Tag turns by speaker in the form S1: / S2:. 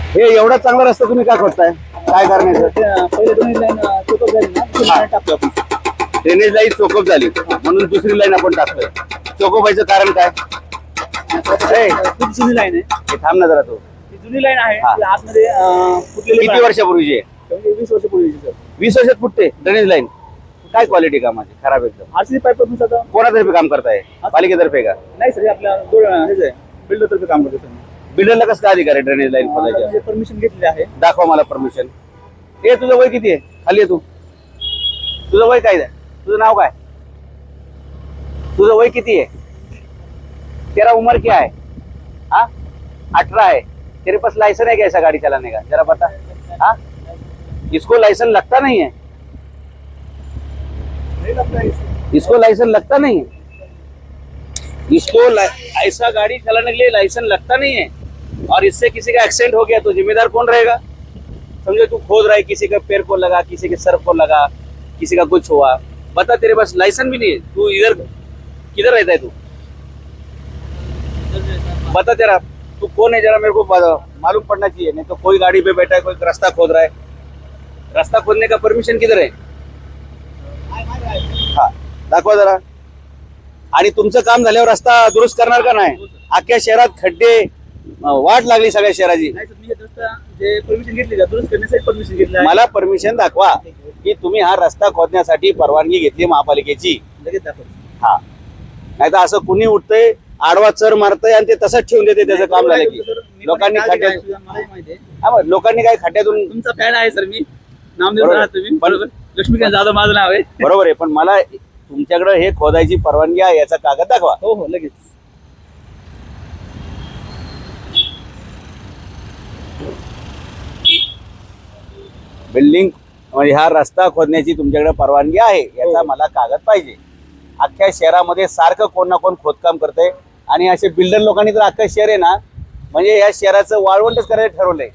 S1: हे एवढा चांगला रस्ता तुम्ही का खोदताय? काय करण्याचं?
S2: पहिले दोन्ही लाईन चोकअप झाली ना, दुसरी line टाकतो आपण.
S1: ड्रेनेज लाईन चोकअप झाली म्हणून दुसरी लाईन आपण टाकतोय. चोकअप व्हायचं कारण काय? ए,
S2: खूप जुनी लाईन आहे.
S1: हे थांब ना जरा तू.
S2: ती जुनी लाईन आहे.
S1: हा.
S2: ती आतमध्ये फुटलेली
S1: किती वर्षापूर्वीची आहे?
S2: 20 वर्षापूर्वीची सर.
S1: 20 वर्षात फुटते ड्रेनेज लाईन. काय क्वालिटी कामाची? खराब एकदम.
S2: आरसीसी पाईप पण आता
S1: कोणातर्फे काम करताय? पालिकेतर्फे का?
S2: नाही सर, हे आपल्या हेच आहे, बिल्डर तर्फे काम करतो सर.
S1: बिल्डरला कसं काय अधिकार आहे ड्रेनेज लाईन खोदायची?
S2: परमिशन घेतलेली आहे.
S1: दाखवा मला परमिशन. ए तुझं वय किती आहे? खाली आहे तू. तुझं वय काय आहे? तुझं नाव काय? तुझं वय किती आहे? तेरा उम्र क्या है? हाँ 18 है. तेरे पास लाइसेंस है क्या ऐसा गाड़ी चलाने का? जरा बता. हाँ इसको लाइसेंस लगता नहीं है.
S2: नहीं लगता है इसे.
S1: इसको लाइसेंस लगता नहीं है. इसको ऐसा गाड़ी चलाने के लिए लाइसेंस लगता नहीं है. और इससे किसी का एक्सीडेंट हो गया तो जिम्मेदार कौन रहेगा? समझो तू खोद रहा है, किसी का पैर को लगा, किसी के सर को लगा, किसी का कुछ हुआ. बता तेरे पास लाइसेंस भी नहीं है. तू इधर किधर रहता है तू? बता तेरा तू कौन है, जरा मेरे को मालूम पड़ना चाहिए. नहीं तो कोई गाड़ी पे बैठा है, कोई रास्ता खोद रहा है. रास्ता खोदने का परमिशन किधर है? हा दाखवा जरा. आणि तुमचं काम झाल्यावर रस्ता दुरुस्त करणार का नाही? अख्ख्या शहरात खड्डे, वाट लागली सगळ्या शहराची.
S2: नाही सर, मी हे रस्ता जे परमिशन घेतली का दुरुस्त करण्यासाठी परमिशन घेतलं आहे.
S1: मला परमिशन दाखवा की तुम्ही हा रस्ता खोदण्यासाठी परवानगी घेतली महापालिकेची.
S2: लगेच दाखवतो.
S1: हा नाही तर असं कुणी उठतंय, आडवा चर मारतंय आणि ते तसंच ठेवून देते त्याचं काम झालं की. लोकांनी खड्ड्यात,
S2: मलाही माहिती आहे.
S1: हा मग लोकांनी काय खड्ड्यातून.
S2: तुमचा फॅन आहे सर मी. नामदेव
S1: बरोबर.
S2: राहतो तुम्ही बरोबर. लक्ष्मीकांत जाधव माझं नाव आहे.
S1: बरोबर आहे, पण मला तुमच्याकडे हे खोदायची परवानगी आहे याचा कागद दाखवा.
S2: हो हो लगेच.
S1: बिल्डिंग म्हणजे हा रस्ता खोदण्याची तुमच्याकडे परवानगी आहे याचा मला कागद पाहिजे. अख्ख्या शहरामध्ये सारखं कोण ना कोण खोदकाम करतंय आणि असे बिल्डर लोकांनी तर अख्खं शहर आहे ना, म्हणजे या शहराचं वाळवंटच करायचं ठरवलंय.